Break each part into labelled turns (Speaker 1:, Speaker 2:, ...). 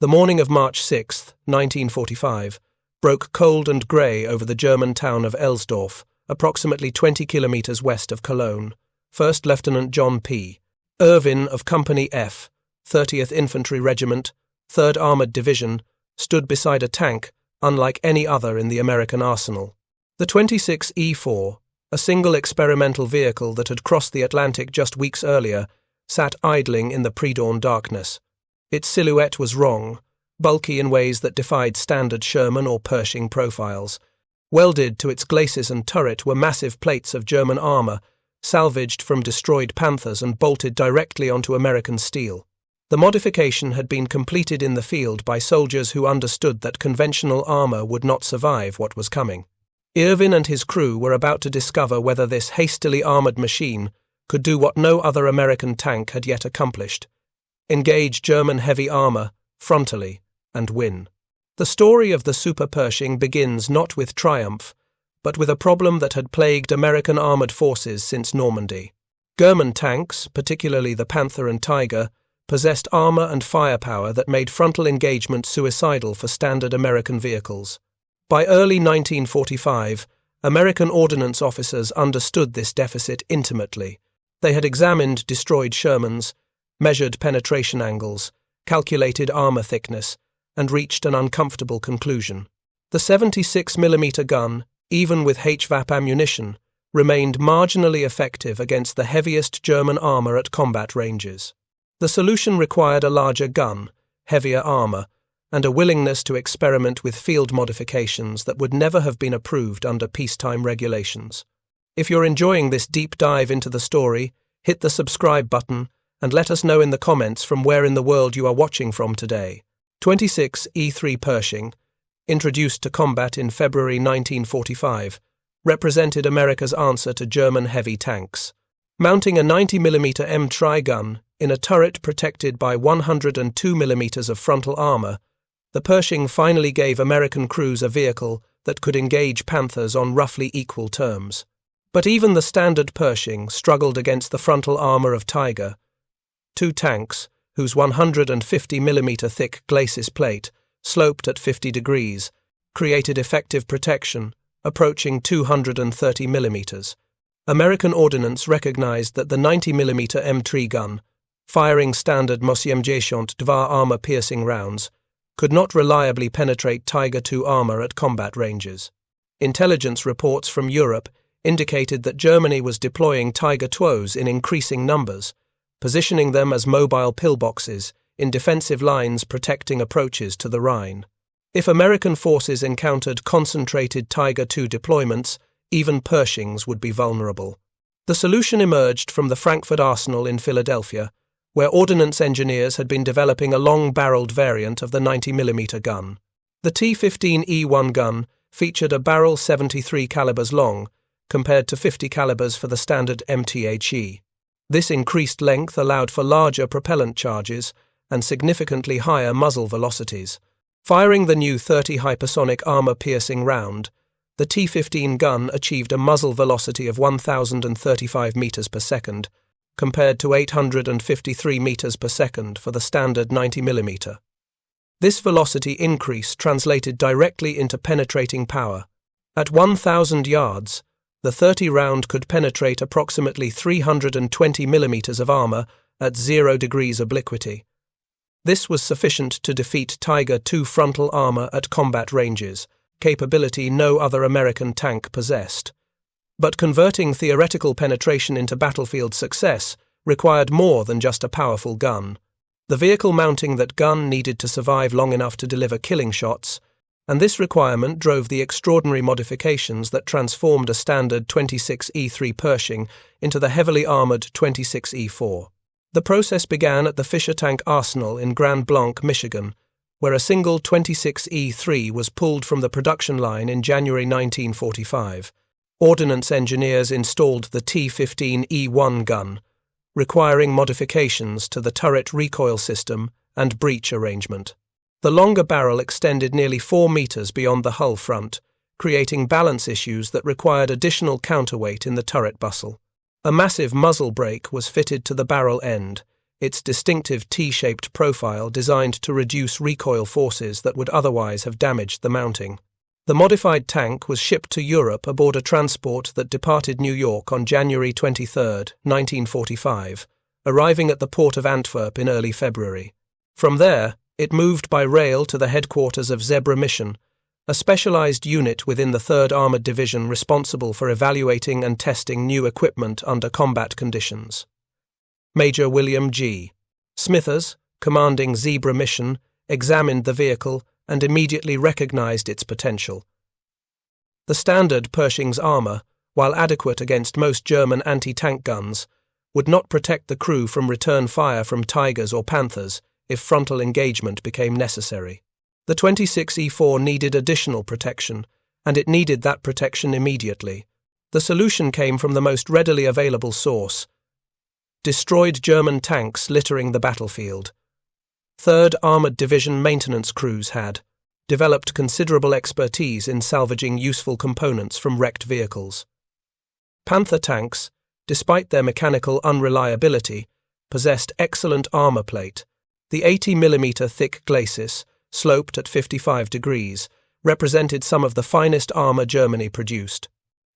Speaker 1: The morning of March 6, 1945, broke cold and grey over the German town of Elsdorf, approximately 20 kilometers west of Cologne. First Lieutenant John P. Irwin of Company F, 30th Infantry Regiment, 3rd Armored Division, stood beside a tank unlike any other in the American arsenal. The T26E4, a single experimental vehicle that had crossed the Atlantic just weeks earlier, sat idling in the predawn darkness. Its silhouette was wrong, bulky in ways that defied standard Sherman or Pershing profiles. Welded to its glacis and turret were massive plates of German armour, salvaged from destroyed Panthers and bolted directly onto American steel. The modification had been completed in the field by soldiers who understood that conventional armour would not survive what was coming. Irwin and his crew were about to discover whether this hastily armoured machine could do what no other American tank had yet accomplished: engage German heavy armour frontally and win. The story of the Super Pershing begins not with triumph, but with a problem that had plagued American armoured forces since Normandy. German tanks, particularly the Panther and Tiger, possessed armour and firepower that made frontal engagement suicidal for standard American vehicles. By early 1945, American ordnance officers understood this deficit intimately. They had examined destroyed Shermans, measured penetration angles, calculated armour thickness, and reached an uncomfortable conclusion. The 76mm gun, even with HVAP ammunition, remained marginally effective against the heaviest German armour at combat ranges. The solution required a larger gun, heavier armour, and a willingness to experiment with field modifications that would never have been approved under peacetime regulations. If you're enjoying this deep dive into the story, hit the subscribe button and let us know in the comments from where in the world you are watching from today. 26E4 Pershing, introduced to combat in February 1945, represented America's answer to German heavy tanks. Mounting a 90mm M-Tri gun in a turret protected by 102mm of frontal armour, the Pershing finally gave American crews a vehicle that could engage Panthers on roughly equal terms. But even the standard Pershing struggled against the frontal armour of Tiger. Two tanks, whose 150mm thick glacis plate, sloped at 50 degrees, created effective protection, approaching 230mm. American ordnance recognized that the 90mm M-Tri gun, firing standard 2 armor-piercing rounds, could not reliably penetrate Tiger II armor at combat ranges. Intelligence reports from Europe indicated that Germany was deploying Tiger IIs in increasing numbers, positioning them as mobile pillboxes in defensive lines protecting approaches to the Rhine. If American forces encountered concentrated Tiger II deployments, even Pershings would be vulnerable. The solution emerged from the Frankfurt Arsenal in Philadelphia, where ordnance engineers had been developing a long-barreled variant of the 90mm gun. The T-15E1 gun featured a barrel 73 calibers long, compared to 50 calibers for the standard MTHE. This increased length allowed for larger propellant charges and significantly higher muzzle velocities. Firing the new 30 hypersonic armor-piercing round, the T-15 gun achieved a muzzle velocity of 1,035 meters per second, compared to 853 meters per second for the standard 90mm. This velocity increase translated directly into penetrating power. At 1,000 yards, the 30 round could penetrate approximately 320 millimeters of armor at 0 degrees obliquity. This was sufficient to defeat Tiger II frontal armor at combat ranges, capability no other American tank possessed. But converting theoretical penetration into battlefield success required more than just a powerful gun. The vehicle mounting that gun needed to survive long enough to deliver killing shots, and this requirement drove the extraordinary modifications that transformed a standard 26E4 Pershing into the heavily armoured 26E4. The process began at the Fisher Tank Arsenal in Grand Blanc, Michigan, where a single 26E4 was pulled from the production line in January 1945. Ordnance engineers installed the T-15E1 gun, requiring modifications to the turret recoil system and breech arrangement. The longer barrel extended nearly 4 meters beyond the hull front, creating balance issues that required additional counterweight in the turret bustle. A massive muzzle brake was fitted to the barrel end, its distinctive T-shaped profile designed to reduce recoil forces that would otherwise have damaged the mounting. The modified tank was shipped to Europe aboard a transport that departed New York on January 23, 1945, arriving at the port of Antwerp in early February. From there, it moved by rail to the headquarters of Zebra Mission, a specialized unit within the 3rd Armored Division responsible for evaluating and testing new equipment under combat conditions. Major William G. Smithers, commanding Zebra Mission, examined the vehicle and immediately recognized its potential. The standard Pershing's armor, while adequate against most German anti-tank guns, would not protect the crew from return fire from Tigers or Panthers if frontal engagement became necessary. The 26E4 needed additional protection, and it needed that protection immediately. The solution came from the most readily available source: destroyed German tanks littering the battlefield. 3rd Armored Division maintenance crews had developed considerable expertise in salvaging useful components from wrecked vehicles. Panther tanks, despite their mechanical unreliability, possessed excellent armor plate. The 80mm thick glacis, sloped at 55 degrees, represented some of the finest armor Germany produced.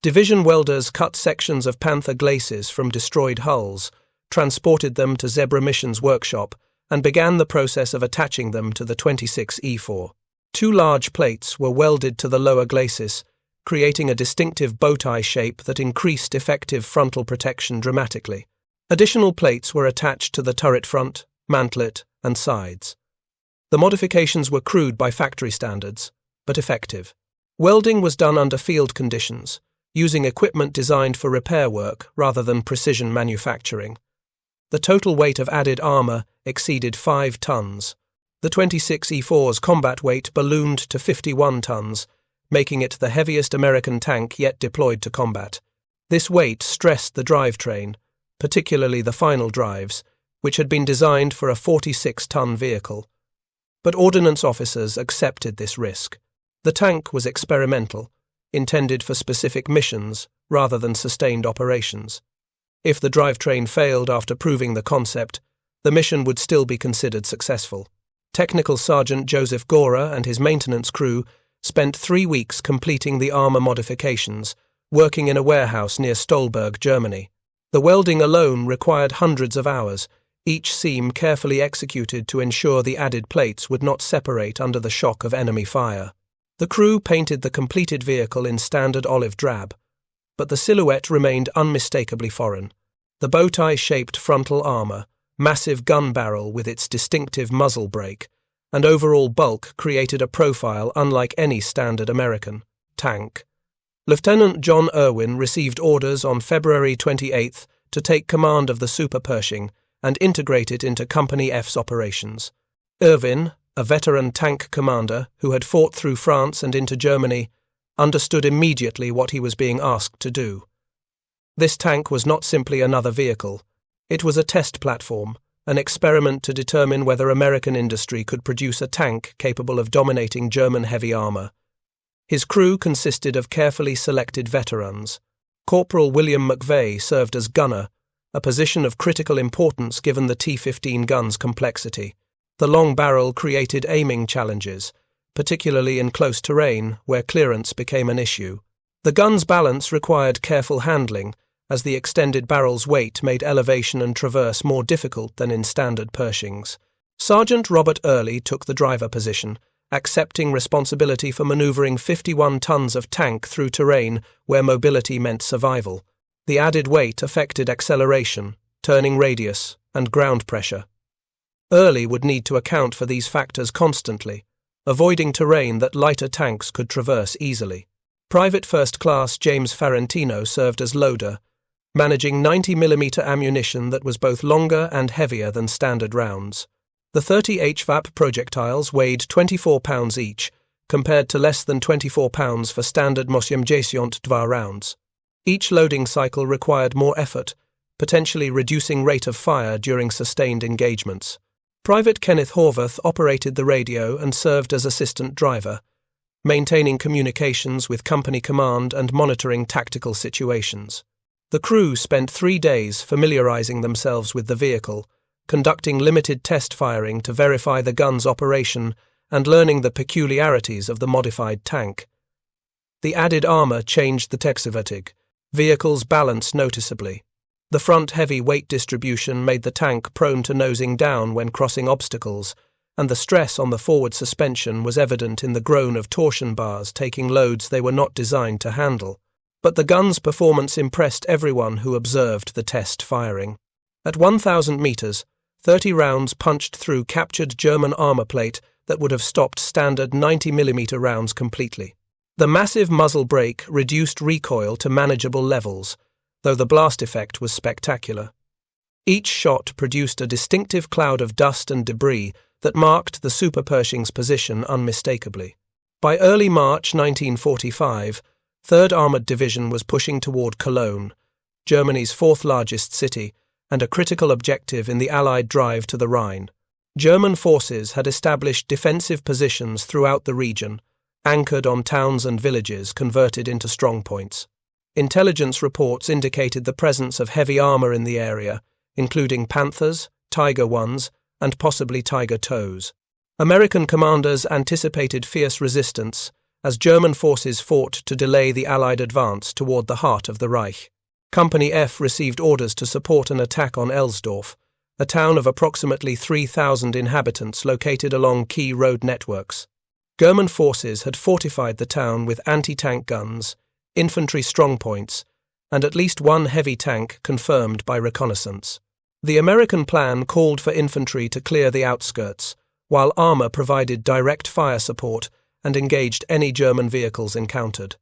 Speaker 1: Division welders cut sections of Panther glacis from destroyed hulls, transported them to Zebra Mission's workshop, and began the process of attaching them to the 26E4. 2 large plates were welded to the lower glacis, creating a distinctive bow-tie shape that increased effective frontal protection dramatically. Additional plates were attached to the turret front, mantlet, and sides. The modifications were crude by factory standards, but effective. Welding was done under field conditions, using equipment designed for repair work rather than precision manufacturing. The total weight of added armor exceeded 5 tons. The 26E4's combat weight ballooned to 51 tons, making it the heaviest American tank yet deployed to combat. This weight stressed the drivetrain, particularly the final drives, which had been designed for a 46-ton vehicle. But ordnance officers accepted this risk. The tank was experimental, intended for specific missions rather than sustained operations. If the drivetrain failed after proving the concept, the mission would still be considered successful. Technical Sergeant Joseph Gora and his maintenance crew spent 3 weeks completing the armor modifications, working in a warehouse near Stolberg, Germany. The welding alone required hundreds of hours, each seam carefully executed to ensure the added plates would not separate under the shock of enemy fire. The crew painted the completed vehicle in standard olive drab, but the silhouette remained unmistakably foreign. The bow-tie-shaped frontal armor, massive gun barrel with its distinctive muzzle brake, and overall bulk created a profile unlike any standard American tank. Lieutenant John Irwin received orders on February 28th to take command of the Super Pershing and integrate it into Company F's operations. Irwin, a veteran tank commander who had fought through France and into Germany, understood immediately what he was being asked to do. This tank was not simply another vehicle. It was a test platform, an experiment to determine whether American industry could produce a tank capable of dominating German heavy armor. His crew consisted of carefully selected veterans. Corporal William McVeigh served as gunner, a position of critical importance given the T-15 gun's complexity. The long barrel created aiming challenges, particularly in close terrain where clearance became an issue. The gun's balance required careful handling, as the extended barrel's weight made elevation and traverse more difficult than in standard Pershings. Sergeant Robert Early took the driver position, accepting responsibility for maneuvering 51 tons of tank through terrain where mobility meant survival. The added weight affected acceleration, turning radius, and ground pressure. Early would need to account for these factors constantly, avoiding terrain that lighter tanks could traverse easily. Private First Class James Farentino served as loader, managing 90mm ammunition that was both longer and heavier than standard rounds. The 30 HVAP projectiles weighed 24 pounds each, compared to less than 24 pounds for standard 82 rounds. Each loading cycle required more effort, potentially reducing rate of fire during sustained engagements. Private Kenneth Horvath operated the radio and served as assistant driver, maintaining communications with company command and monitoring tactical situations. The crew spent 3 days familiarizing themselves with the vehicle, conducting limited test firing to verify the gun's operation and learning the peculiarities of the modified tank. The added armor changed the vehicle's balance noticeably. The front heavy weight distribution made the tank prone to nosing down when crossing obstacles, and the stress on the forward suspension was evident in the groan of torsion bars taking loads they were not designed to handle. But the gun's performance impressed everyone who observed the test firing. At 1,000 meters, 30 rounds punched through captured German armor plate that would have stopped standard 90mm rounds completely. The massive muzzle brake reduced recoil to manageable levels, though the blast effect was spectacular. Each shot produced a distinctive cloud of dust and debris that marked the Super Pershing's position unmistakably. By early March 1945, 3rd Armoured Division was pushing toward Cologne, Germany's 4th largest city, and a critical objective in the Allied drive to the Rhine. German forces had established defensive positions throughout the region, anchored on towns and villages converted into strongpoints. Intelligence reports indicated the presence of heavy armor in the area, including Panthers, Tiger Is, and possibly Tiger IIs. American commanders anticipated fierce resistance as German forces fought to delay the Allied advance toward the heart of the Reich. Company F received orders to support an attack on Elsdorf, a town of approximately 3,000 inhabitants located along key road networks. German forces had fortified the town with anti-tank guns, infantry strongpoints, and at least one heavy tank confirmed by reconnaissance. The American plan called for infantry to clear the outskirts, while armor provided direct fire support and engaged any German vehicles encountered.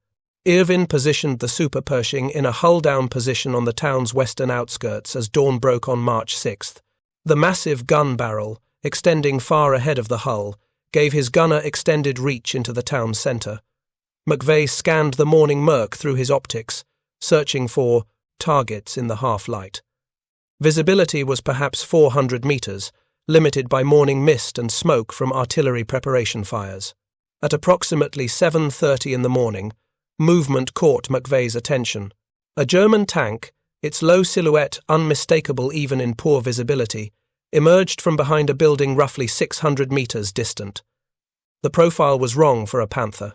Speaker 1: Irwin positioned the Super Pershing in a hull-down position on the town's western outskirts as dawn broke on March 6th. The massive gun barrel, extending far ahead of the hull, gave his gunner extended reach into the town's center. McVeigh scanned the morning murk through his optics, searching for targets in the half-light. Visibility was perhaps 400 meters, limited by morning mist and smoke from artillery preparation fires. At approximately 7:30 in the morning, movement caught McVeigh's attention. A German tank, its low silhouette unmistakable even in poor visibility, emerged from behind a building roughly 600 meters distant. The profile was wrong for a Panther.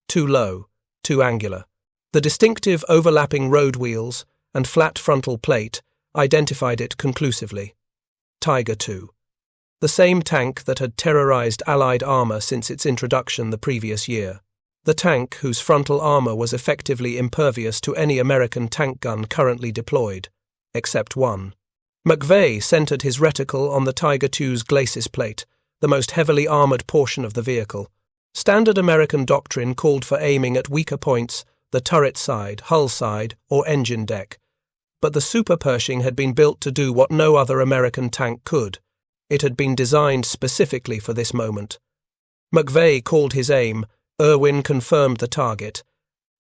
Speaker 1: Too low, too angular. The distinctive overlapping road wheels and flat frontal plate identified it conclusively. Tiger II. The same tank that had terrorized Allied armor since its introduction the previous year. The tank whose frontal armor was effectively impervious to any American tank gun currently deployed, except one. McVeigh centered his reticle on the Tiger II's glacis plate, the most heavily armored portion of the vehicle. Standard American doctrine called for aiming at weaker points, the turret side, hull side, or engine deck. But the Super Pershing had been built to do what no other American tank could. It had been designed specifically for this moment. McVeigh called his aim, Irwin confirmed the target,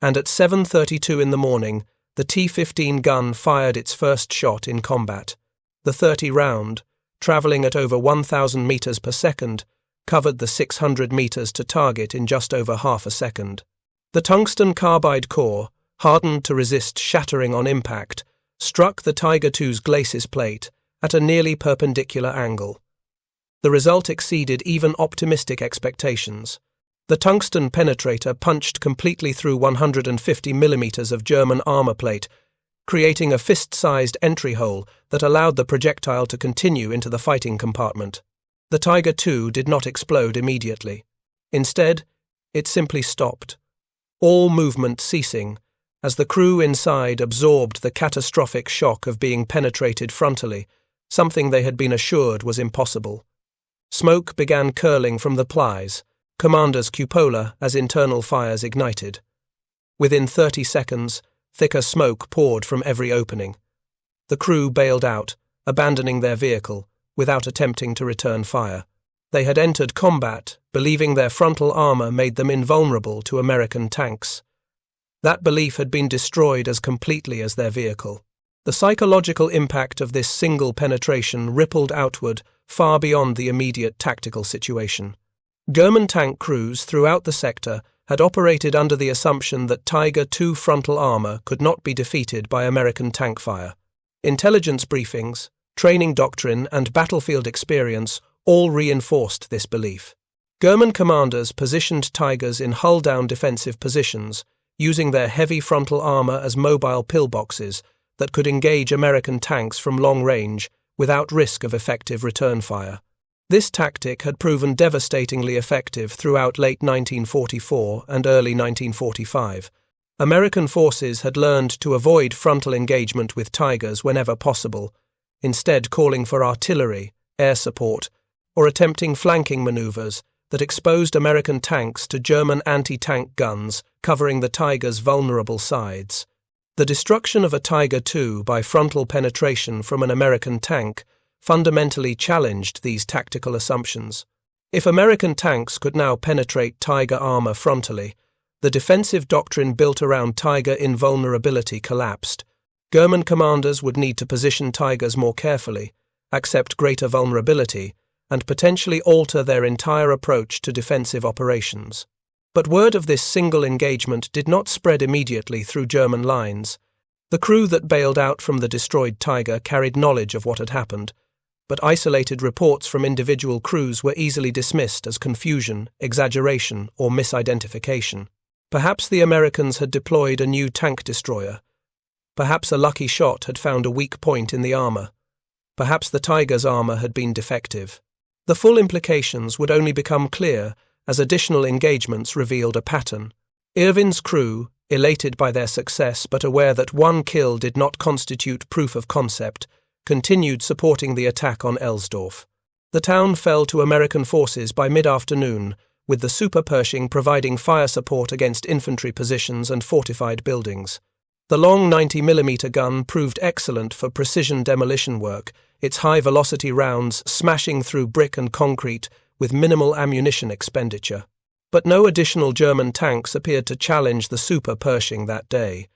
Speaker 1: and at 7:32 in the morning, the T-15 gun fired its first shot in combat. The 30 round, traveling at over 1,000 meters per second, covered the 600 meters to target in just over half a second. The tungsten carbide core, hardened to resist shattering on impact, struck the Tiger II's glacis plate at a nearly perpendicular angle. The result exceeded even optimistic expectations. The tungsten penetrator punched completely through 150 millimeters of German armor plate, creating a fist-sized entry hole that allowed the projectile to continue into the fighting compartment. The Tiger II did not explode immediately. Instead, it simply stopped, all movement ceasing, as the crew inside absorbed the catastrophic shock of being penetrated frontally, something they had been assured was impossible. Smoke began curling from the plies, commander's cupola as internal fires ignited. Within 30 seconds, thicker smoke poured from every opening. The crew bailed out, abandoning their vehicle, without attempting to return fire. They had entered combat, believing their frontal armor made them invulnerable to American tanks. That belief had been destroyed as completely as their vehicle. The psychological impact of this single penetration rippled outward far beyond the immediate tactical situation. German tank crews throughout the sector had operated under the assumption that Tiger II frontal armor could not be defeated by American tank fire. Intelligence briefings, training doctrine, and battlefield experience all reinforced this belief. German commanders positioned Tigers in hull-down defensive positions, using their heavy frontal armor as mobile pillboxes that could engage American tanks from long range without risk of effective return fire. This tactic had proven devastatingly effective throughout late 1944 and early 1945. American forces had learned to avoid frontal engagement with Tigers whenever possible, instead calling for artillery, air support, or attempting flanking maneuvers that exposed American tanks to German anti-tank guns covering the Tiger's vulnerable sides. The destruction of a Tiger II by frontal penetration from an American tank fundamentally challenged these tactical assumptions. If American tanks could now penetrate Tiger armor frontally, the defensive doctrine built around Tiger invulnerability collapsed. German commanders would need to position Tigers more carefully, accept greater vulnerability, and potentially alter their entire approach to defensive operations. But word of this single engagement did not spread immediately through German lines. The crew that bailed out from the destroyed Tiger carried knowledge of what had happened, but isolated reports from individual crews were easily dismissed as confusion, exaggeration, or misidentification. Perhaps the Americans had deployed a new tank destroyer. Perhaps a lucky shot had found a weak point in the armor. Perhaps the Tiger's armor had been defective. The full implications would only become clear as additional engagements revealed a pattern. Irvin's crew, elated by their success but aware that one kill did not constitute proof of concept, continued supporting the attack on Elsdorf. The town fell to American forces by mid-afternoon, with the Super Pershing providing fire support against infantry positions and fortified buildings. The long 90mm gun proved excellent for precision demolition work, its high-velocity rounds smashing through brick and concrete with minimal ammunition expenditure. But no additional German tanks appeared to challenge the Super Pershing that day.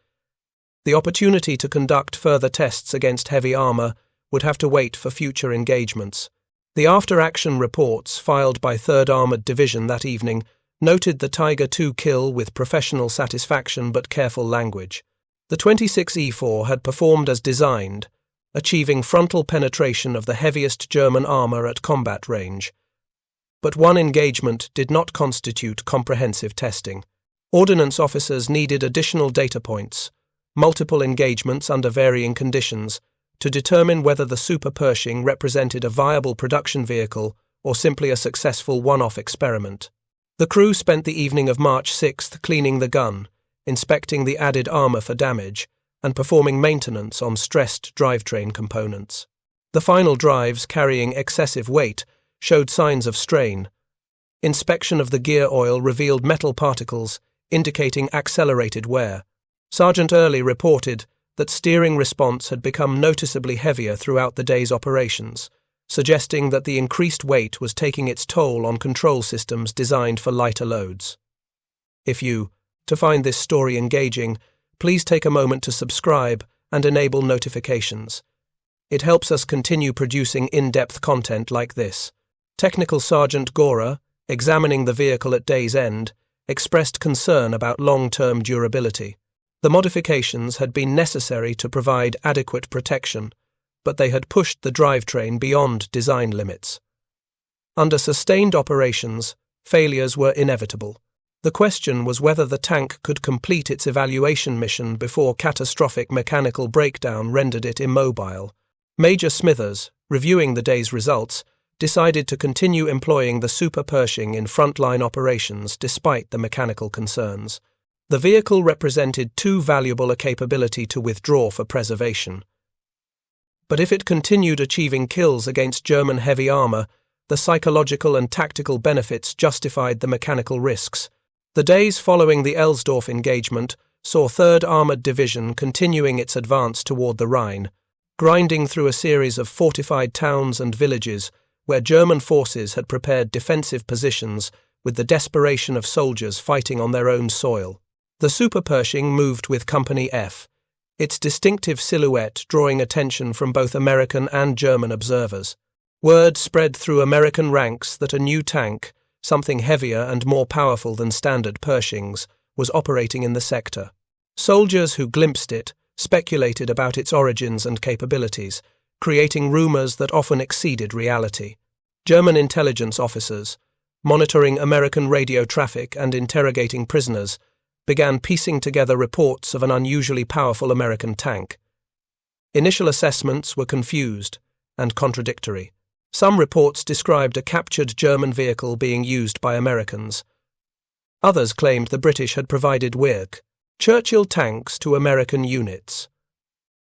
Speaker 1: The opportunity to conduct further tests against heavy armor would have to wait for future engagements. The after-action reports filed by 3rd Armored Division that evening noted the Tiger II kill with professional satisfaction but careful language. The 26E4 had performed as designed, achieving frontal penetration of the heaviest German armor at combat range. But one engagement did not constitute comprehensive testing. Ordnance officers needed additional data points, multiple engagements under varying conditions, to determine whether the Super Pershing represented a viable production vehicle or simply a successful one-off experiment. The crew spent the evening of March 6th cleaning the gun, inspecting the added armor for damage, and performing maintenance on stressed drivetrain components. The final drives, carrying excessive weight, showed signs of strain. Inspection of the gear oil revealed metal particles, indicating accelerated wear. Sergeant Early reported that steering response had become noticeably heavier throughout the day's operations, suggesting that the increased weight was taking its toll on control systems designed for lighter loads. To find this story engaging, please take a moment to subscribe and enable notifications. It helps us continue producing in-depth content like this. Technical Sergeant Gora, examining the vehicle at day's end, expressed concern about long-term durability. The modifications had been necessary to provide adequate protection, but they had pushed the drivetrain beyond design limits. Under sustained operations, failures were inevitable. The question was whether the tank could complete its evaluation mission before catastrophic mechanical breakdown rendered it immobile. Major Smithers, reviewing the day's results, decided to continue employing the Super Pershing in frontline operations despite the mechanical concerns. The vehicle represented too valuable a capability to withdraw for preservation. But if it continued achieving kills against German heavy armor, the psychological and tactical benefits justified the mechanical risks. The days following the Elsdorf engagement saw 3rd Armored Division continuing its advance toward the Rhine, grinding through a series of fortified towns and villages where German forces had prepared defensive positions with the desperation of soldiers fighting on their own soil. The Super Pershing moved with Company F, its distinctive silhouette drawing attention from both American and German observers. Word spread through American ranks that a new tank, something heavier and more powerful than standard Pershings, was operating in the sector. Soldiers who glimpsed it speculated about its origins and capabilities, creating rumors that often exceeded reality. German intelligence officers, monitoring American radio traffic and interrogating prisoners, began piecing together reports of an unusually powerful American tank. Initial assessments were confused and contradictory. Some reports described a captured German vehicle being used by Americans. Others claimed the British had provided Churchill tanks to American units.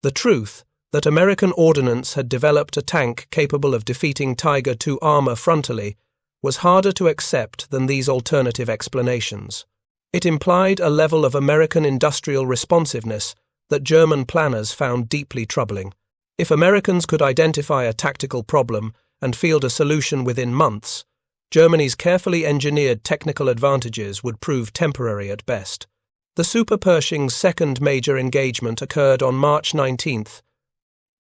Speaker 1: The truth that American ordnance had developed a tank capable of defeating Tiger II armor frontally was harder to accept than these alternative explanations. It implied a level of American industrial responsiveness that German planners found deeply troubling. If Americans could identify a tactical problem and field a solution within months, Germany's carefully engineered technical advantages would prove temporary at best. The Super Pershing's second major engagement occurred on March 19,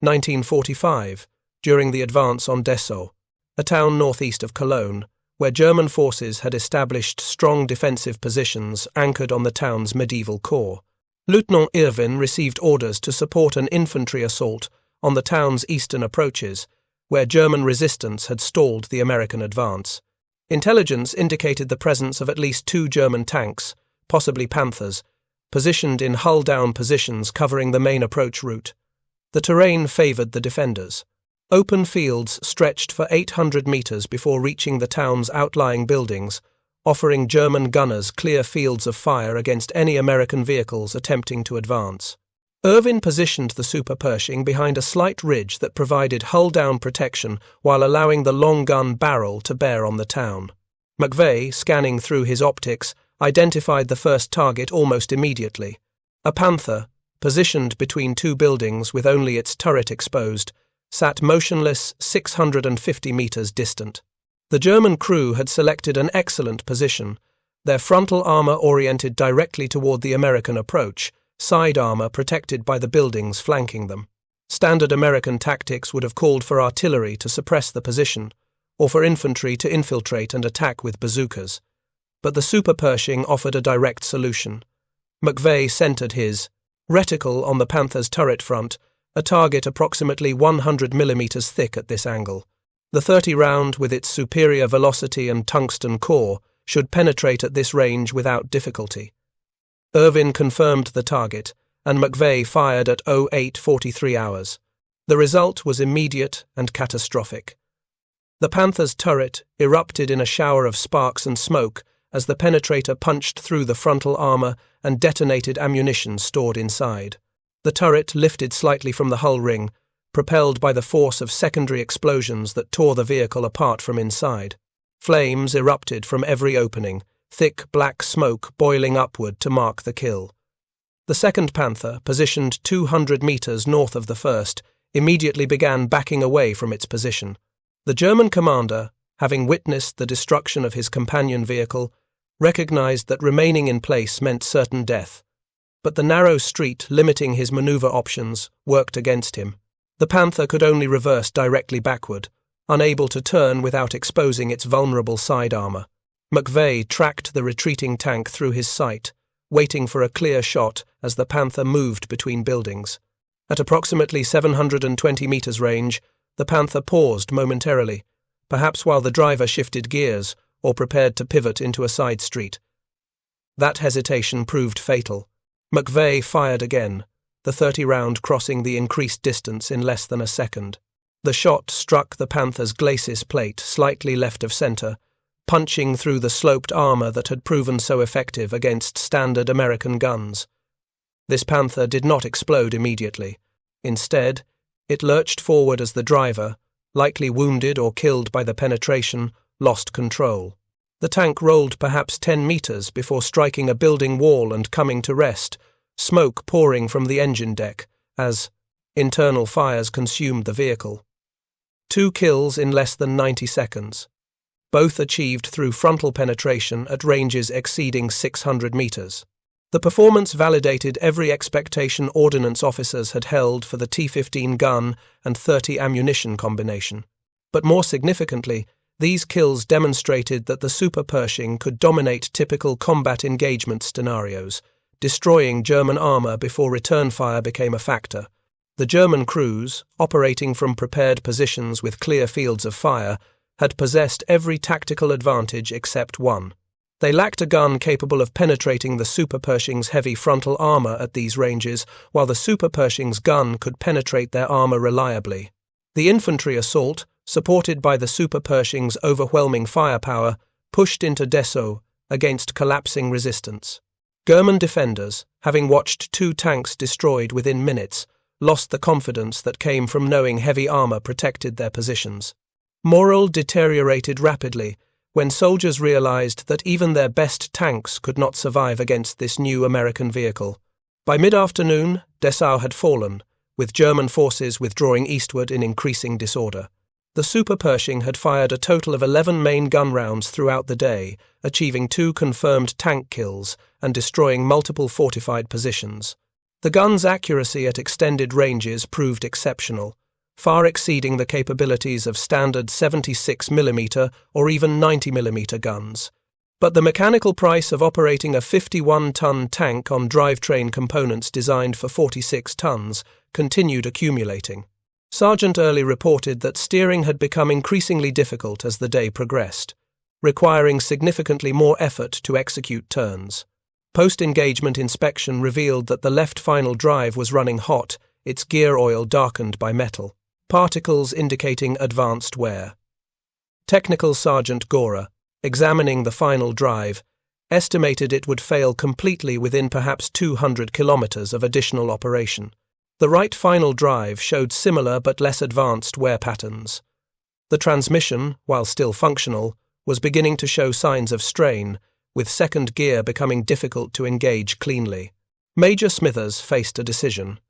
Speaker 1: 1945, during the advance on Dessau, a town northeast of Cologne, where German forces had established strong defensive positions anchored on the town's medieval core. Lieutenant Irwin received orders to support an infantry assault on the town's eastern approaches, where German resistance had stalled the American advance. Intelligence indicated the presence of at least 2 German tanks, possibly Panthers, positioned in hull-down positions covering the main approach route. The terrain favored the defenders. Open fields stretched for 800 meters before reaching the town's outlying buildings, offering German gunners clear fields of fire against any American vehicles attempting to advance. Irwin positioned the Super Pershing behind a slight ridge that provided hull-down protection while allowing the long gun barrel to bear on the town. McVeigh, scanning through his optics, identified the first target almost immediately. A Panther, positioned between 2 buildings with only its turret exposed, sat motionless 650 meters distant. The German crew had selected an excellent position, their frontal armor oriented directly toward the American approach, side armor protected by the buildings flanking them. Standard American tactics would have called for artillery to suppress the position, or for infantry to infiltrate and attack with bazookas. But the Super Pershing offered a direct solution. McVeigh centered his reticle on the Panther's turret front, a target approximately 100 millimeters thick at this angle. The 30 round, with its superior velocity and tungsten core, should penetrate at this range without difficulty. Irwin confirmed the target, and McVeigh fired at 08:43 hours. The result was immediate and catastrophic. The Panther's turret erupted in a shower of sparks and smoke as the penetrator punched through the frontal armor and detonated ammunition stored inside. The turret lifted slightly from the hull ring, propelled by the force of secondary explosions that tore the vehicle apart from inside. Flames erupted from every opening, thick black smoke boiling upward to mark the kill. The second Panther, positioned 200 meters north of the first, immediately began backing away from its position. The German commander, having witnessed the destruction of his companion vehicle, recognized that remaining in place meant certain death. But the narrow street limiting his maneuver options worked against him. The Panther could only reverse directly backward, unable to turn without exposing its vulnerable side armor. McVeigh tracked the retreating tank through his sight, waiting for a clear shot as the Panther moved between buildings. At approximately 720 meters range, the Panther paused momentarily, perhaps while the driver shifted gears or prepared to pivot into a side street. That hesitation proved fatal. McVeigh fired again, the 30 round crossing the increased distance in less than a second. The shot struck the Panther's glacis plate slightly left of center, punching through the sloped armor that had proven so effective against standard American guns. This Panther did not explode immediately. Instead, it lurched forward as the driver, likely wounded or killed by the penetration, lost control. The tank rolled perhaps 10 meters before striking a building wall and coming to rest, smoke pouring from the engine deck as internal fires consumed the vehicle. 2 kills in less than 90 seconds, both achieved through frontal penetration at ranges exceeding 600 meters. The performance validated every expectation ordnance officers had held for the T-15 gun and 30 ammunition combination. But more significantly, these kills demonstrated that the Super Pershing could dominate typical combat engagement scenarios, destroying German armor before return fire became a factor. The German crews, operating from prepared positions with clear fields of fire, had possessed every tactical advantage except one. They lacked a gun capable of penetrating the Super Pershing's heavy frontal armor at these ranges, while the Super Pershing's gun could penetrate their armor reliably. The infantry assault, supported by the Super Pershing's overwhelming firepower, pushed into Dessau against collapsing resistance. German defenders, having watched 2 tanks destroyed within minutes, lost the confidence that came from knowing heavy armor protected their positions. Morale deteriorated rapidly when soldiers realized that even their best tanks could not survive against this new American vehicle. By mid-afternoon, Dessau had fallen, with German forces withdrawing eastward in increasing disorder. The Super Pershing had fired a total of 11 main gun rounds throughout the day, achieving 2 confirmed tank kills and destroying multiple fortified positions. The gun's accuracy at extended ranges proved exceptional, far exceeding the capabilities of standard 76mm or even 90mm guns. But the mechanical price of operating a 51-ton tank on drivetrain components designed for 46 tons continued accumulating. Sergeant Early reported that steering had become increasingly difficult as the day progressed, requiring significantly more effort to execute turns. Post-engagement inspection revealed that the left final drive was running hot, its gear oil darkened by metal, particles indicating advanced wear. Technical Sergeant Gora, examining the final drive, estimated it would fail completely within perhaps 200 kilometers of additional operation. The right final drive showed similar but less advanced wear patterns. The transmission, while still functional, was beginning to show signs of strain, with second gear becoming difficult to engage cleanly. Major Smithers faced a decision.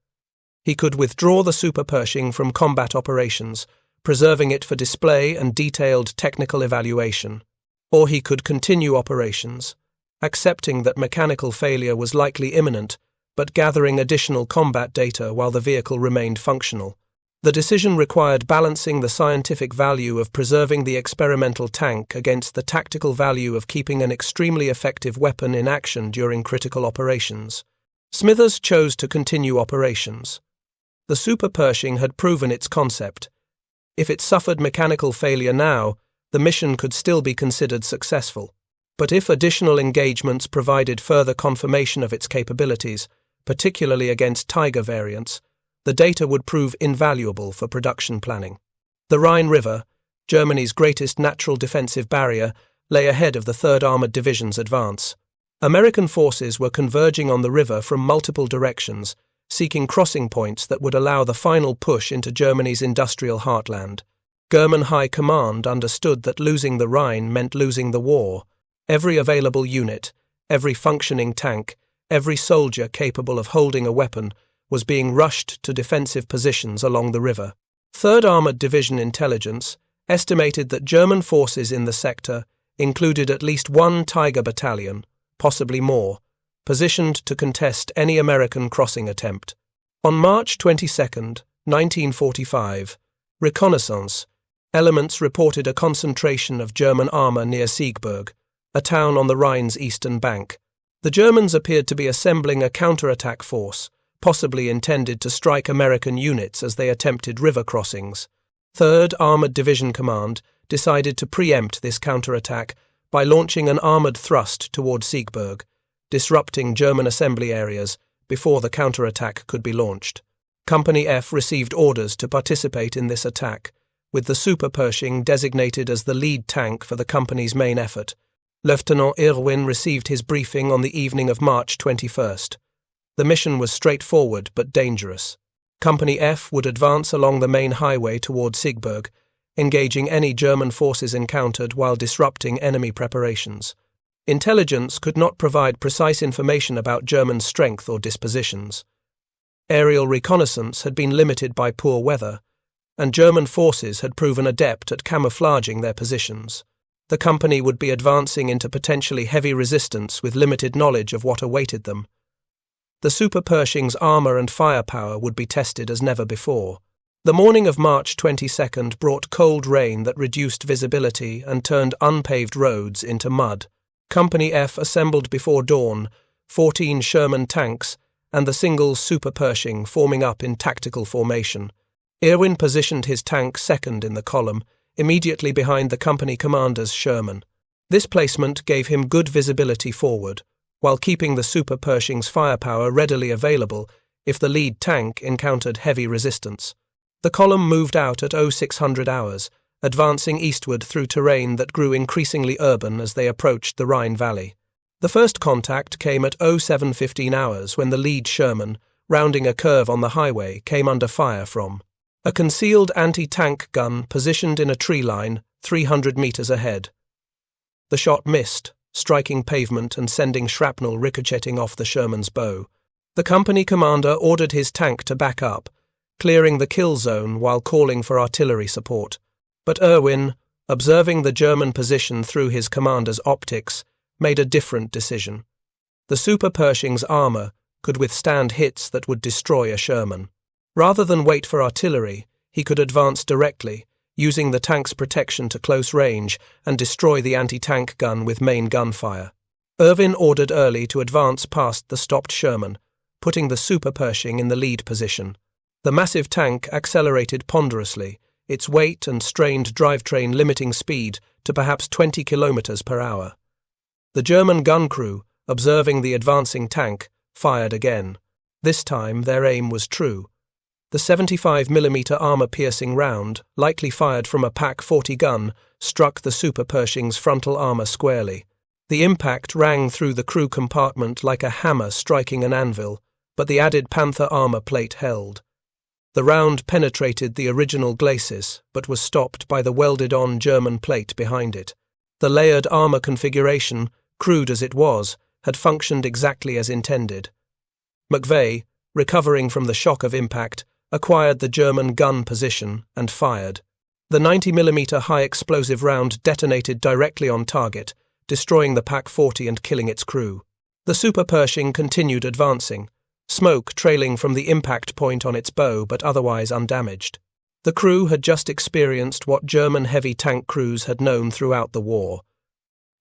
Speaker 1: He could withdraw the Super Pershing from combat operations, preserving it for display and detailed technical evaluation, or he could continue operations, accepting that mechanical failure was likely imminent, but gathering additional combat data while the vehicle remained functional. The decision required balancing the scientific value of preserving the experimental tank against the tactical value of keeping an extremely effective weapon in action during critical operations. Smithers chose to continue operations. The Super Pershing had proven its concept. If it suffered mechanical failure now, the mission could still be considered successful. But if additional engagements provided further confirmation of its capabilities, particularly against Tiger variants, the data would prove invaluable for production planning. The Rhine River, Germany's greatest natural defensive barrier, lay ahead of the 3rd Armored Division's advance. American forces were converging on the river from multiple directions, seeking crossing points that would allow the final push into Germany's industrial heartland. German High Command understood that losing the Rhine meant losing the war. Every available unit, every functioning tank, every soldier capable of holding a weapon was being rushed to defensive positions along the river. 3rd Armored Division intelligence estimated that German forces in the sector included at least 1 Tiger battalion, possibly more, positioned to contest any American crossing attempt. On March 22, 1945, reconnaissance elements reported a concentration of German armor near Siegburg, a town on the Rhine's eastern bank. The Germans appeared to be assembling a counterattack force, possibly intended to strike American units as they attempted river crossings. 3rd Armored Division Command decided to preempt this counterattack by launching an armored thrust toward Siegburg, disrupting German assembly areas before the counterattack could be launched. Company F received orders to participate in this attack, with the Super Pershing designated as the lead tank for the company's main effort. Lieutenant Irwin received his briefing on the evening of March 21st. The mission was straightforward but dangerous. Company F would advance along the main highway toward Siegburg, engaging any German forces encountered while disrupting enemy preparations. Intelligence could not provide precise information about German strength or dispositions. Aerial reconnaissance had been limited by poor weather, and German forces had proven adept at camouflaging their positions. The company would be advancing into potentially heavy resistance with limited knowledge of what awaited them. The Super Pershing's armor and firepower would be tested as never before. The morning of March 22nd brought cold rain that reduced visibility and turned unpaved roads into mud. Company F assembled before dawn, 14 Sherman tanks and the single Super Pershing forming up in tactical formation. Irwin positioned his tank second in the column, immediately behind the company commander's Sherman. This placement gave him good visibility forward, while keeping the Super Pershing's firepower readily available if the lead tank encountered heavy resistance. The column moved out at 0600 hours, advancing eastward through terrain that grew increasingly urban as they approached the Rhine Valley. The first contact came at 0715 hours when the lead Sherman, rounding a curve on the highway, came under fire from a concealed anti-tank gun positioned in a tree line 300 meters ahead. The shot missed, striking pavement and sending shrapnel ricocheting off the Sherman's bow. The company commander ordered his tank to back up, clearing the kill zone while calling for artillery support. But Irwin, observing the German position through his commander's optics, made a different decision. The Super Pershing's armor could withstand hits that would destroy a Sherman. Rather than wait for artillery, he could advance directly, using the tank's protection to close range and destroy the anti-tank gun with main gunfire. Irwin ordered Early to advance past the stopped Sherman, putting the Super Pershing in the lead position. The massive tank accelerated ponderously, its weight and strained drivetrain limiting speed to perhaps 20 kilometers per hour. The German gun crew, observing the advancing tank, fired again. This time their aim was true. The 75mm armor-piercing round, likely fired from a Pak-40 gun, struck the Super Pershing's frontal armor squarely. The impact rang through the crew compartment like a hammer striking an anvil, but the added Panther armor plate held. The round penetrated the original glacis, but was stopped by the welded-on German plate behind it. The layered armor configuration, crude as it was, had functioned exactly as intended. McVeigh, recovering from the shock of impact, acquired the German gun position and fired. The 90mm high-explosive round detonated directly on target, destroying the Pak-40 and killing its crew. The Super Pershing continued advancing, smoke trailing from the impact point on its bow but otherwise undamaged. The crew had just experienced what German heavy tank crews had known throughout the war: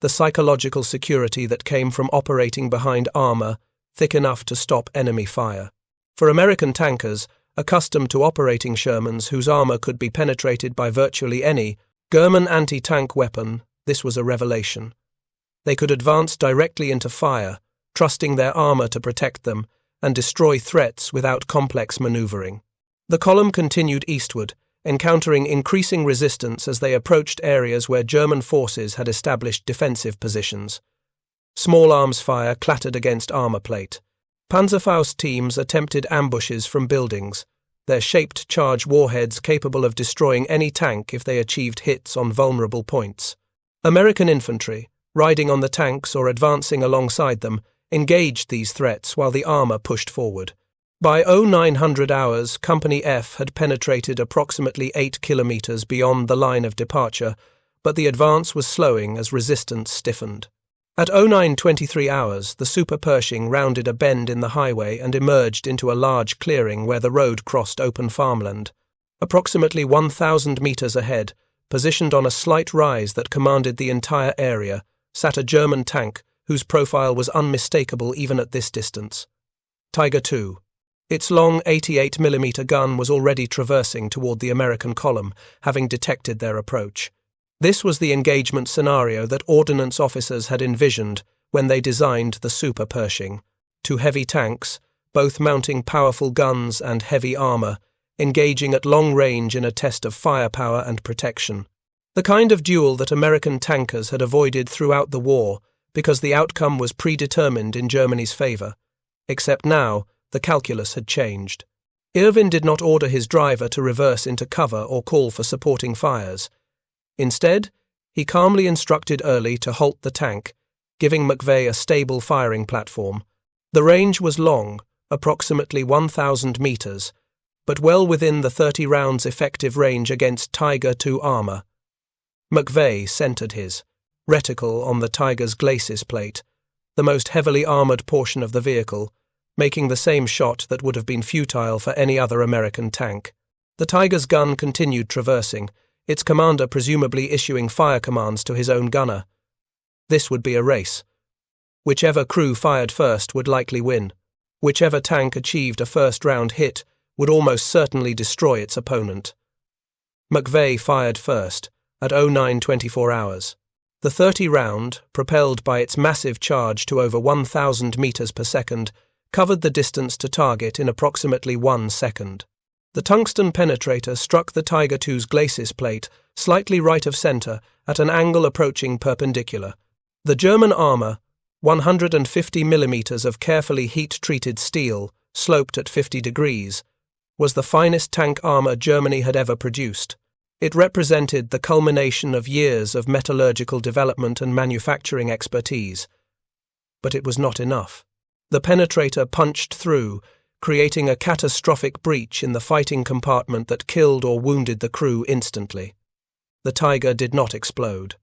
Speaker 1: the psychological security that came from operating behind armor thick enough to stop enemy fire. For American tankers, accustomed to operating Shermans whose armor could be penetrated by virtually any German anti-tank weapon, this was a revelation. They could advance directly into fire, trusting their armor to protect them, and destroy threats without complex maneuvering. The column continued eastward, encountering increasing resistance as they approached areas where German forces had established defensive positions. Small arms fire clattered against armor plate. Panzerfaust teams attempted ambushes from buildings, their shaped charge warheads capable of destroying any tank if they achieved hits on vulnerable points. American infantry, riding on the tanks or advancing alongside them, engaged these threats while the armor pushed forward. By 0900 hours, Company F had penetrated approximately 8 kilometers beyond the line of departure, but the advance was slowing as resistance stiffened. At 0923 hours, the Super Pershing rounded a bend in the highway and emerged into a large clearing where the road crossed open farmland. Approximately 1,000 meters ahead, positioned on a slight rise that commanded the entire area, sat a German tank whose profile was unmistakable even at this distance. Tiger II. Its long 88mm gun was already traversing toward the American column, having detected their approach. This was the engagement scenario that ordnance officers had envisioned when they designed the Super Pershing. Two heavy tanks, both mounting powerful guns and heavy armor, engaging at long range in a test of firepower and protection. The kind of duel that American tankers had avoided throughout the war because the outcome was predetermined in Germany's favor. Except now, the calculus had changed. Irwin did not order his driver to reverse into cover or call for supporting fires. Instead, he calmly instructed Early to halt the tank, giving McVeigh a stable firing platform. The range was long, approximately 1,000 meters, but well within the 30 rounds effective range against Tiger II armor. McVeigh centered his reticle on the Tiger's glacis plate, the most heavily armored portion of the vehicle, making the same shot that would have been futile for any other American tank. The Tiger's gun continued traversing, its commander presumably issuing fire commands to his own gunner. This would be a race. Whichever crew fired first would likely win. Whichever tank achieved a first-round hit would almost certainly destroy its opponent. McVeigh fired first, at 09:24 hours. The 30-round, propelled by its massive charge to over 1,000 meters per second, covered the distance to target in approximately 1 second. The tungsten penetrator struck the Tiger II's glacis plate slightly right of center at an angle approaching perpendicular. The German armor, 150 millimeters of carefully heat-treated steel, sloped at 50 degrees, was the finest tank armor Germany had ever produced. It represented the culmination of years of metallurgical development and manufacturing expertise. But it was not enough. The penetrator punched through, creating a catastrophic breach in the fighting compartment that killed or wounded the crew instantly. The Tiger did not explode.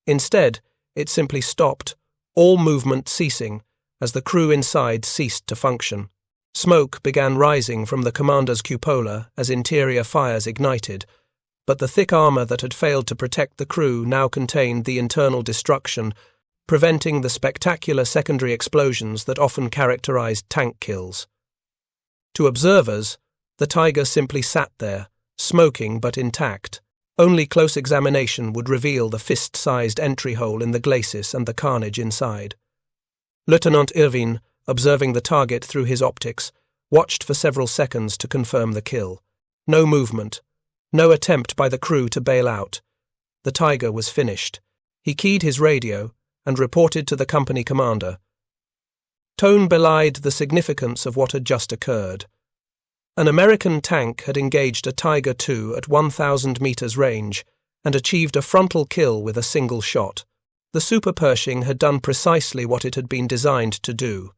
Speaker 1: Instead, it simply stopped, all movement ceasing, as the crew inside ceased to function. Smoke began rising from the commander's cupola as interior fires ignited, but the thick armor that had failed to protect the crew now contained the internal destruction, preventing the spectacular secondary explosions that often characterized tank kills. To observers, the Tiger simply sat there, smoking but intact. Only close examination would reveal the fist-sized entry hole in the glacis and the carnage inside. Lieutenant Irwin, observing the target through his optics, watched for several seconds to confirm the kill. No movement. No attempt by the crew to bail out. The Tiger was finished. He keyed his radio and reported to the company commander. Tone belied the significance of what had just occurred. An American tank had engaged a Tiger II at 1,000 meters range and achieved a frontal kill with a single shot. The Super Pershing had done precisely what it had been designed to do.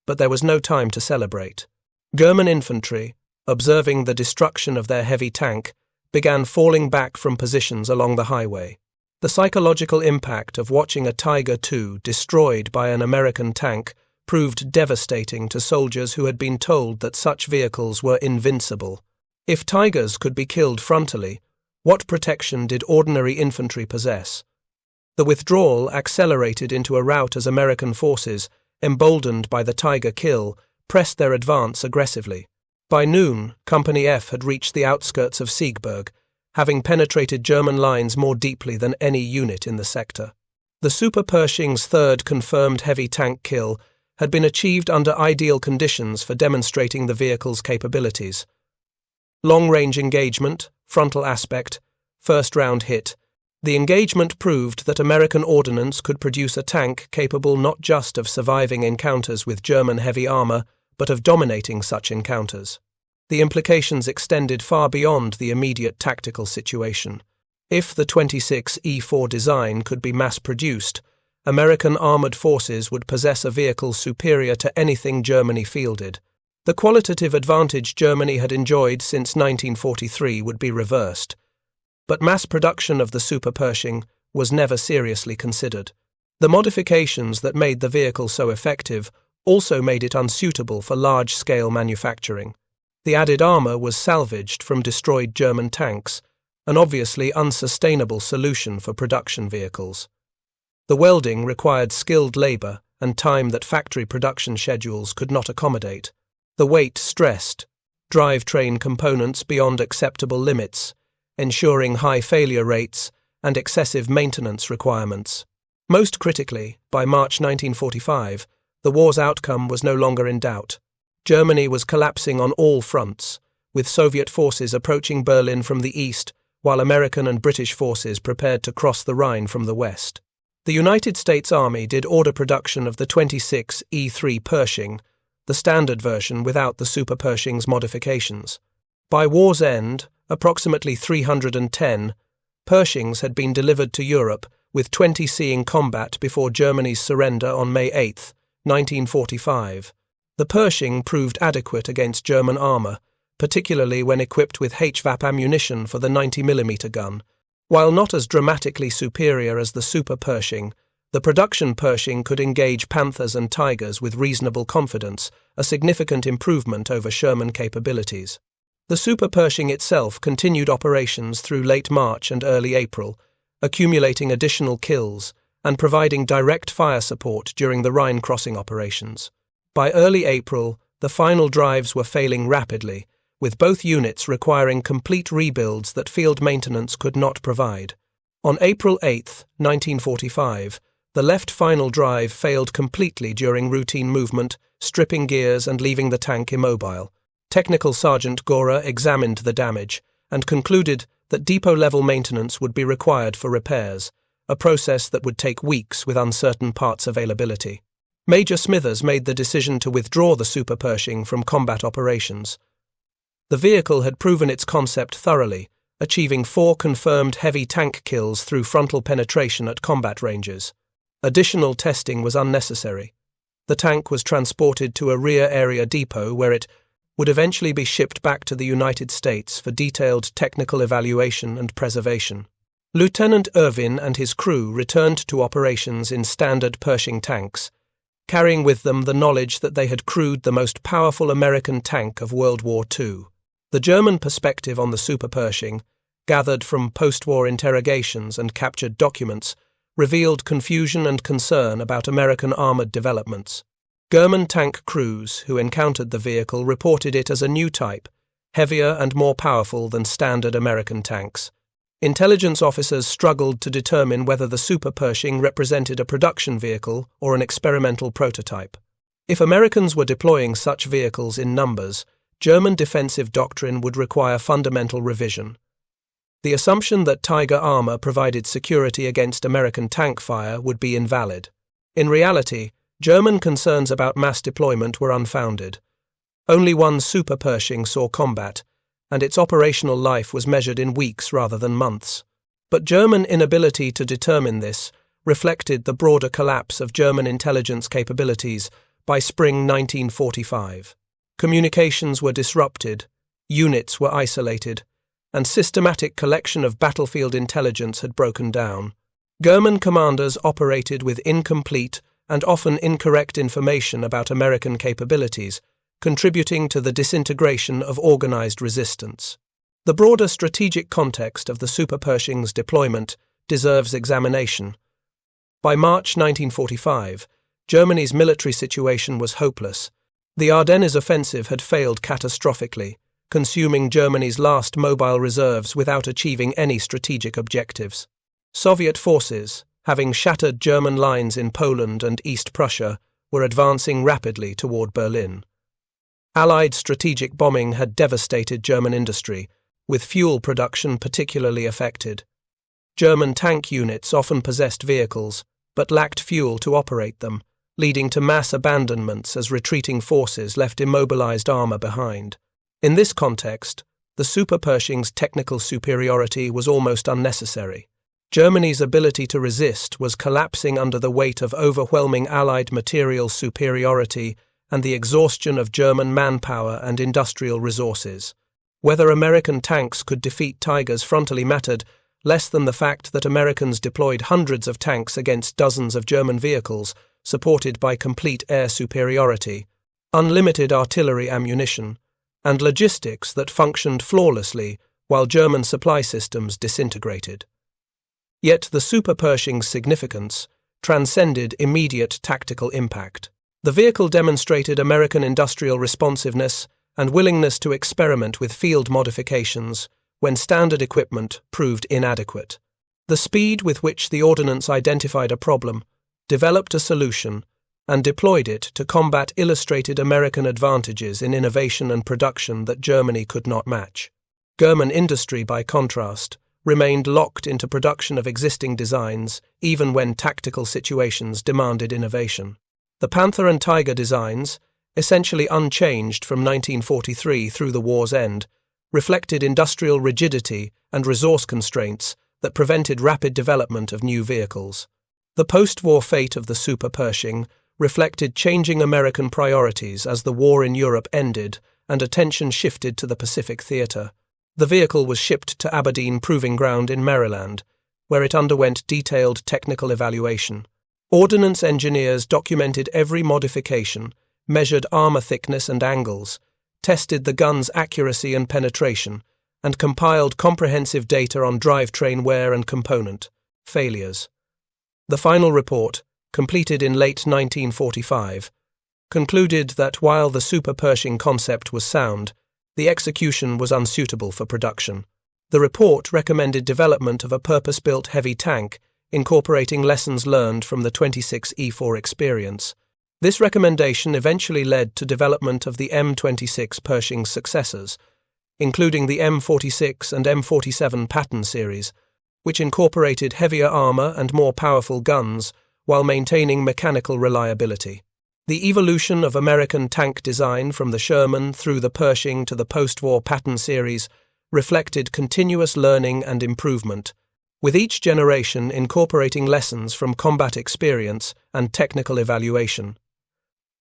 Speaker 1: But there was no time to celebrate. German infantry, observing the destruction of their heavy tank, began falling back from positions along the highway. The psychological impact of watching a Tiger II destroyed by an American tank proved devastating to soldiers who had been told that such vehicles were invincible. If Tigers could be killed frontally, what protection did ordinary infantry possess? The withdrawal accelerated into a rout as American forces, emboldened by the Tiger kill, pressed their advance aggressively. By noon, Company F had reached the outskirts of Siegburg, having penetrated German lines more deeply than any unit in the sector. The Super Pershing's third confirmed heavy tank kill had been achieved under ideal conditions for demonstrating the vehicle's capabilities. Long-range engagement, frontal aspect, first-round hit. The engagement proved that American ordnance could produce a tank capable not just of surviving encounters with German heavy armor, but of dominating such encounters. The implications extended far beyond the immediate tactical situation. If the 26E4 design could be mass-produced, American armored forces would possess a vehicle superior to anything Germany fielded. The qualitative advantage Germany had enjoyed since 1943 would be reversed. But mass production of the Super Pershing was never seriously considered. The modifications that made the vehicle so effective also made it unsuitable for large-scale manufacturing. The added armor was salvaged from destroyed German tanks, an obviously unsustainable solution for production vehicles. The welding required skilled labor and time that factory production schedules could not accommodate. The weight stressed drivetrain components beyond acceptable limits, ensuring high failure rates and excessive maintenance requirements. Most critically, by March 1945, the war's outcome was no longer in doubt. Germany was collapsing on all fronts, with Soviet forces approaching Berlin from the east, while American and British forces prepared to cross the Rhine from the west. The United States Army did order production of the 26E4 Pershing, the standard version without the Super Pershing's modifications. By war's end, approximately 310 Pershings had been delivered to Europe, with 20 seeing combat before Germany's surrender on May 8, 1945. The Pershing proved adequate against German armor, particularly when equipped with HVAP ammunition for the 90mm gun. While not as dramatically superior as the Super Pershing, the production Pershing could engage Panthers and Tigers with reasonable confidence, a significant improvement over Sherman capabilities. The Super Pershing itself continued operations through late March and early April, accumulating additional kills and providing direct fire support during the Rhine crossing operations. By early April, the final drives were failing rapidly, with both units requiring complete rebuilds that field maintenance could not provide. On April 8, 1945, the left final drive failed completely during routine movement, stripping gears and leaving the tank immobile. Technical Sergeant Gora examined the damage and concluded that depot-level maintenance would be required for repairs, a process that would take weeks with uncertain parts availability. Major Smithers made the decision to withdraw the Super Pershing from combat operations. The vehicle had proven its concept thoroughly, achieving 4 confirmed heavy tank kills through frontal penetration at combat ranges. Additional testing was unnecessary. The tank was transported to a rear area depot where it would eventually be shipped back to the United States for detailed technical evaluation and preservation. Lieutenant Irwin and his crew returned to operations in standard Pershing tanks, carrying with them the knowledge that they had crewed the most powerful American tank of World War II. The German perspective on the Super Pershing, gathered from post-war interrogations and captured documents, revealed confusion and concern about American armored developments. German tank crews who encountered the vehicle reported it as a new type, heavier and more powerful than standard American tanks. Intelligence officers struggled to determine whether the Super Pershing represented a production vehicle or an experimental prototype. If Americans were deploying such vehicles in numbers, German defensive doctrine would require fundamental revision. The assumption that Tiger armor provided security against American tank fire would be invalid. In reality, German concerns about mass deployment were unfounded. Only one Super Pershing saw combat, and its operational life was measured in weeks rather than months. But German inability to determine this reflected the broader collapse of German intelligence capabilities by spring 1945. Communications were disrupted, units were isolated, and systematic collection of battlefield intelligence had broken down. German commanders operated with incomplete and often incorrect information about American capabilities, contributing to the disintegration of organized resistance. The broader strategic context of the Super Pershing's deployment deserves examination. By March 1945, Germany's military situation was hopeless. The Ardennes offensive had failed catastrophically, consuming Germany's last mobile reserves without achieving any strategic objectives. Soviet forces, having shattered German lines in Poland and East Prussia, were advancing rapidly toward Berlin. Allied strategic bombing had devastated German industry, with fuel production particularly affected. German tank units often possessed vehicles, but lacked fuel to operate them, leading to mass abandonments as retreating forces left immobilized armor behind. In this context, the Super Pershing's technical superiority was almost unnecessary. Germany's ability to resist was collapsing under the weight of overwhelming Allied material superiority and the exhaustion of German manpower and industrial resources. Whether American tanks could defeat Tigers frontally mattered less than the fact that Americans deployed hundreds of tanks against dozens of German vehicles, supported by complete air superiority, unlimited artillery ammunition, and logistics that functioned flawlessly while German supply systems disintegrated. Yet the Super Pershing's significance transcended immediate tactical impact. The vehicle demonstrated American industrial responsiveness and willingness to experiment with field modifications when standard equipment proved inadequate. The speed with which the ordnance identified a problem, developed a solution, and deployed it to combat illustrated American advantages in innovation and production that Germany could not match. German industry, by contrast, remained locked into production of existing designs even when tactical situations demanded innovation. The Panther and Tiger designs, essentially unchanged from 1943 through the war's end, reflected industrial rigidity and resource constraints that prevented rapid development of new vehicles. The post-war fate of the Super Pershing reflected changing American priorities as the war in Europe ended and attention shifted to the Pacific theater. The vehicle was shipped to Aberdeen Proving Ground in Maryland, where it underwent detailed technical evaluation. Ordnance engineers documented every modification, measured armor thickness and angles, tested the gun's accuracy and penetration, and compiled comprehensive data on drivetrain wear and component failures. The final report, completed in late 1945, concluded that while the Super Pershing concept was sound, the execution was unsuitable for production. The report recommended development of a purpose-built heavy tank incorporating lessons learned from the 26E4 experience. This recommendation eventually led to development of the M26 Pershing's successors, including the M46 and M47 Patton series, which incorporated heavier armor and more powerful guns while maintaining mechanical reliability. The evolution of American tank design from the Sherman through the Pershing to the post-war Patton series reflected continuous learning and improvement, with each generation incorporating lessons from combat experience and technical evaluation.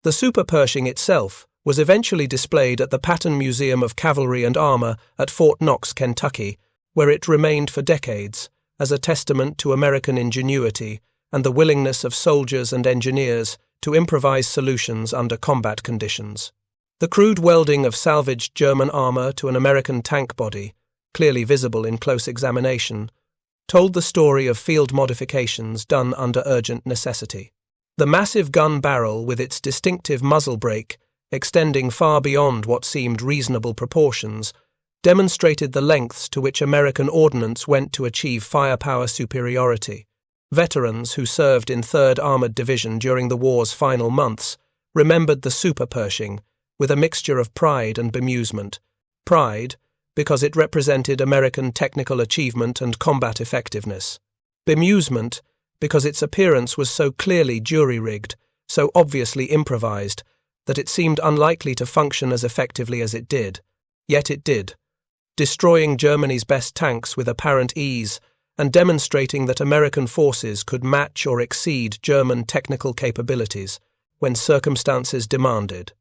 Speaker 1: The Super Pershing itself was eventually displayed at the Patton Museum of Cavalry and Armor at Fort Knox, Kentucky, where it remained for decades as a testament to American ingenuity and the willingness of soldiers and engineers to improvise solutions under combat conditions. The crude welding of salvaged German armor to an American tank body, clearly visible in close examination, told the story of field modifications done under urgent necessity. The massive gun barrel with its distinctive muzzle brake, extending far beyond what seemed reasonable proportions, demonstrated the lengths to which American ordnance went to achieve firepower superiority. Veterans who served in 3rd Armored Division during the war's final months remembered the Super Pershing with a mixture of pride and bemusement. Pride, because it represented American technical achievement and combat effectiveness. Bemusement, because its appearance was so clearly jury-rigged, so obviously improvised, that it seemed unlikely to function as effectively as it did. Yet it did, destroying Germany's best tanks with apparent ease and demonstrating that American forces could match or exceed German technical capabilities when circumstances demanded.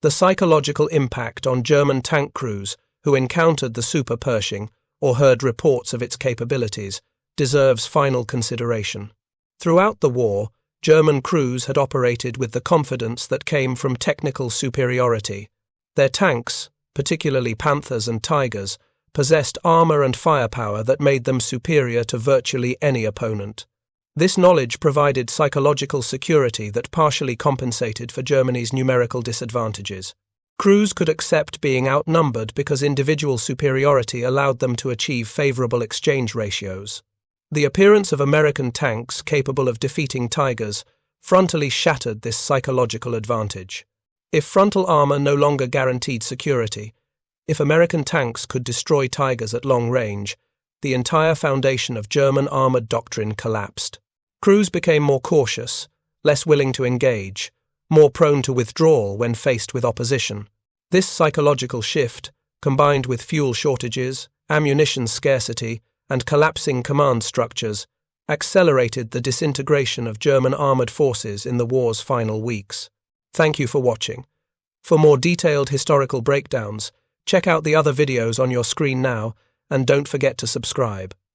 Speaker 1: The psychological impact on German tank crews who encountered the Super Pershing or heard reports of its capabilities deserves final consideration. Throughout the war, German crews had operated with the confidence that came from technical superiority. Their tanks, particularly Panthers and Tigers, possessed armor and firepower that made them superior to virtually any opponent. This knowledge provided psychological security that partially compensated for Germany's numerical disadvantages. Crews could accept being outnumbered because individual superiority allowed them to achieve favorable exchange ratios. The appearance of American tanks capable of defeating Tigers frontally shattered this psychological advantage. If frontal armor no longer guaranteed security, if American tanks could destroy Tigers at long range, the entire foundation of German armored doctrine collapsed. Crews became more cautious, less willing to engage, more prone to withdrawal when faced with opposition. This psychological shift, combined with fuel shortages, ammunition scarcity, and collapsing command structures, accelerated the disintegration of German armored forces in the war's final weeks. Thank you for watching. For more detailed historical breakdowns, check out the other videos on your screen now, and don't forget to subscribe.